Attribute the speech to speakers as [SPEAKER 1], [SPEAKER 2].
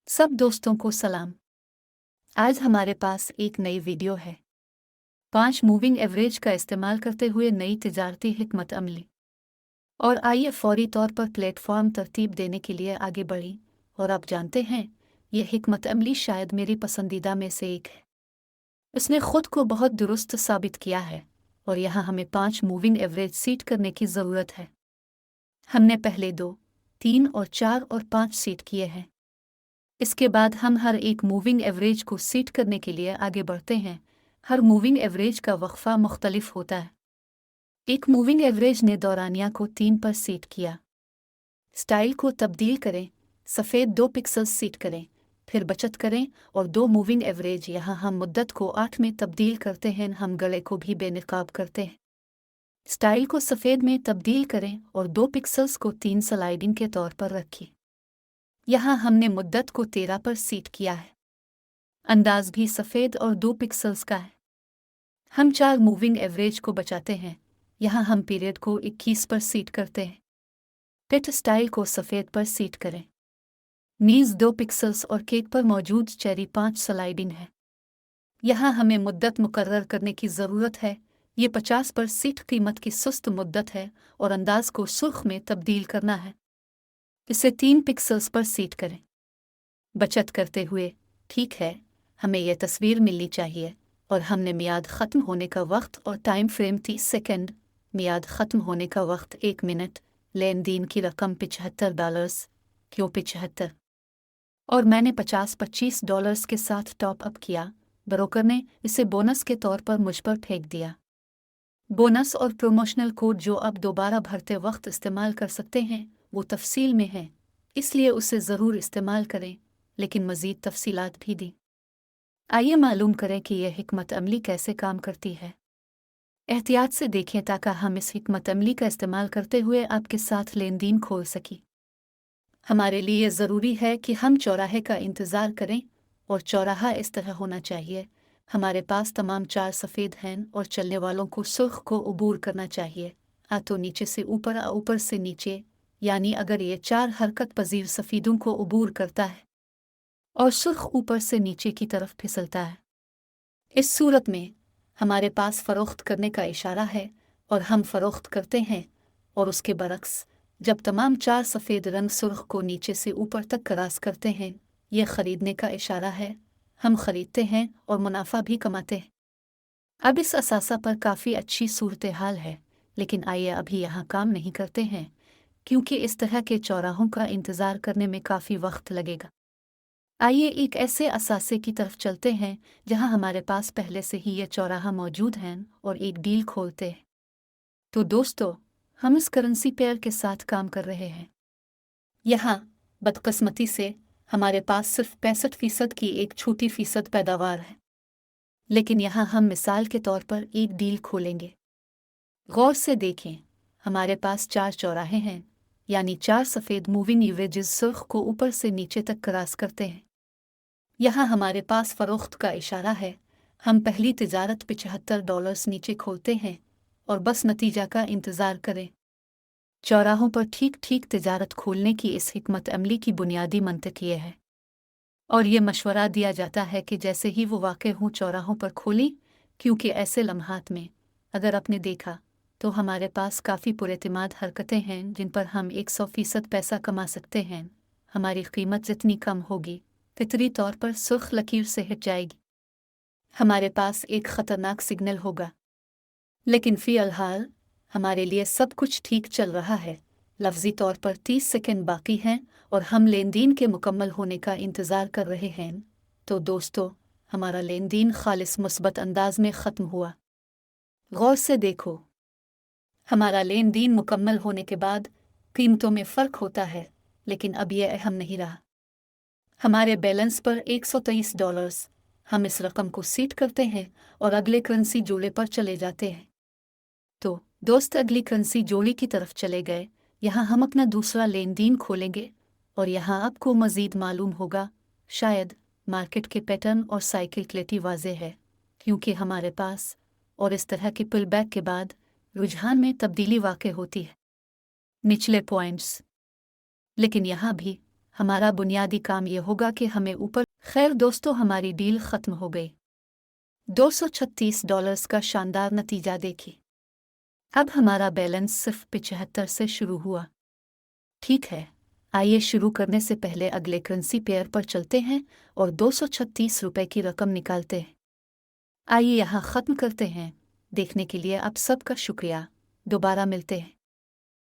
[SPEAKER 1] सब दोस्तों को सलाम। आज हमारे पास एक नई वीडियो है। 5 मूविंग एवरेज का इस्तेमाल करते हुए नई तिजारती हिकमत अमली। और आइए फौरी तौर पर प्लेटफॉर्म तरतीब देने के लिए आगे बढ़ी। और आप जानते हैं, ये हिकमत अमली शायद मेरी पसंदीदा में से एक है। उसने खुद को बहुत दुरुस्त साबित किया है और यहाँ हमें 5 मूविंग एवरेज सीट करने की ज़रूरत है। हमने पहले 2, 3 और 4 और 5 सीट किए हैं। इसके बाद हम हर एक मूविंग एवरेज को सीट करने के लिए आगे बढ़ते हैं। हर मूविंग एवरेज का वक्फा मुख्तलिफ होता है। एक मूविंग एवरेज ने दौरानिया को 3 पर सीट किया। स्टाइल को तब्दील करें, सफ़ेद 2 पिक्सेल्स सीट करें, फिर बचत करें और 2 मूविंग एवरेज। यहाँ हम मुद्दत को 8 में तब्दील करते हैं। हम गले को भी बेनकाब करते हैं। स्टाइल को सफ़ेद में तब्दील करें और 2 पिक्सेल्स को 3 स्लाइडिंग के तौर पर रखें। यहाँ हमने मुद्दत को 13 पर सीट किया है। अंदाज भी सफ़ेद और 2 पिक्सेल्स का है। हम 4 मूविंग एवरेज को बचाते हैं। यहाँ हम पीरियड को 21 पर सीट करते हैं। पिट स्टाइल को सफ़ेद पर सीट करें। नीज 2 पिक्सेल्स और केक पर मौजूद चेरी 5 स्लाइडिंग है। यहाँ हमें मुद्दत मुकर्रर करने की ज़रूरत है। ये 50 पर सीट कीमत की सुस्त मुद्दत है और अंदाज को सुर्ख में तब्दील करना है। इसे 3 पिक्सेल्स पर सीट करें। बचत करते हुए, ठीक है, हमें यह तस्वीर मिलनी चाहिए और हमने मियाद ख़त्म होने का वक्त और टाइम फ्रेम 30 सेकंड, मियाद ख़त्म होने का वक्त 1 मिनट, लेन देन की रकम $75, क्यों 75? और मैंने $25 के साथ टॉप अप किया। ब्रोकर ने इसे बोनस के तौर पर मुझ पर फेंक दिया। बोनस और प्रमोशनल कोड जो अब दोबारा भरते वक्त इस्तेमाल कर सकते हैं, वो तफसील में है, इसलिए उसे ज़रूर इस्तेमाल करें, लेकिन मज़ीद तफसीलात भी दी। आइए मालूम करें कि यह हिकमत अमली कैसे काम करती है। एहतियात से देखें ताकि हम इस हिकमत अमली का इस्तेमाल करते हुए आपके साथ लेन देन खोल सकें। हमारे लिए ज़रूरी है कि हम चौराहे का इंतज़ार करें और चौराहा इस तरह होना चाहिए। हमारे पास तमाम 4 सफ़ेद हैं और चलने वालों को सुर्ख को अबूर करना चाहिए। तो नीचे से ऊपर ऊपर से नीचे, यानी अगर ये 4 हरकत पजीर सफ़ीदों को अबूर करता है और सुर्ख ऊपर से नीचे की तरफ फिसलता है, इस सूरत में हमारे पास फ़रोख्त करने का इशारा है और हम फ़रोख्त करते हैं। और उसके बरक्स, जब तमाम 4 सफ़ेद रंग सुर्ख को नीचे से ऊपर तक क्रॉस करते हैं, यह ख़रीदने का इशारा है। हम ख़रीदते हैं और मुनाफा भी कमाते हैं। अब इस असासा पर काफ़ी अच्छी सूरत हाल है, लेकिन आइए अभी यहाँ काम नहीं करते हैं, क्योंकि इस तरह के चौराहों का इंतज़ार करने में काफ़ी वक्त लगेगा। आइए एक ऐसे असासे की तरफ चलते हैं जहां हमारे पास पहले से ही यह चौराहा मौजूद है और एक डील खोलते हैं। तो दोस्तों, हम इस करेंसी पेयर के साथ काम कर रहे हैं। यहाँ बदकिस्मती से हमारे पास सिर्फ 65% की एक छोटी फीसद पैदावार है, लेकिन यहाँ हम मिसाल के तौर पर एक डील खोलेंगे। गौर से देखें, हमारे पास 4 चौराहे हैं, यानी 4 सफ़ेद मूविंग एवरेजेस सुर्ख को ऊपर से नीचे तक क्रॉस करते हैं। यहाँ हमारे पास फ़रोख्त का इशारा है। हम पहली तिजारत $75 नीचे खोलते हैं और बस नतीजा का इंतज़ार करें। चौराहों पर ठीक ठीक तिजारत खोलने की इस हिकमत अमली की बुनियादी मंतक ये है, और ये मशवरा दिया जाता है कि जैसे ही वो वाक़ हों चौराहों पर खोलें, क्योंकि ऐसे लम्हात में अगर आपने देखा तो हमारे पास काफ़ी पुरएतिमाद हरकतें हैं जिन पर हम 100% पैसा कमा सकते हैं। हमारी कीमत जितनी कम होगी, फितरी तौर पर सुर्ख लकीर से हट जाएगी। हमारे पास एक ख़तरनाक सिग्नल होगा, लेकिन फ़िलहाल हमारे लिए सब कुछ ठीक चल रहा है। लफ्ज़ी तौर पर 30 सेकंड बाकी हैं और हम लेन देन के मुकम्मल होने का इंतज़ार कर रहे हैं। तो दोस्तों, हमारा लेन देन खालिस मुस्बत अंदाज में ख़त्म हुआ। गौर से देखो, हमारा लेन देन मुकम्मल होने के बाद कीमतों में फ़र्क होता है, लेकिन अब यह अहम नहीं रहा। हमारे बैलेंस पर $123। हम इस रकम को सीट करते हैं और अगले करेंसी जोड़े पर चले जाते हैं। तो दोस्त, अगली करेंसी जोड़ी की तरफ चले गए। यहाँ हम अपना दूसरा लेन देन खोलेंगे और यहाँ आपको मज़ीद मालूम होगा, शायद मार्केट के पैटर्न और साइकिलिटी वाज़ेह है, क्योंकि हमारे पास और इस तरह के पुल बैक के बाद रुझान में तब्दीली वाक़ होती है, निचले पॉइंट्स। लेकिन यहाँ भी हमारा बुनियादी काम ये होगा कि हमें ऊपर। खैर दोस्तों, हमारी डील ख़त्म हो गई। $236 का शानदार नतीजा देखिए। अब हमारा बैलेंस सिर्फ 75 से शुरू हुआ। ठीक है, आइए शुरू करने से पहले अगले करेंसी पेयर पर चलते हैं और ₹236 की रकम निकालते हैं। आइए यहाँ ख़त्म करते हैं। देखने के लिए आप सबका शुक्रिया। दोबारा मिलते हैं।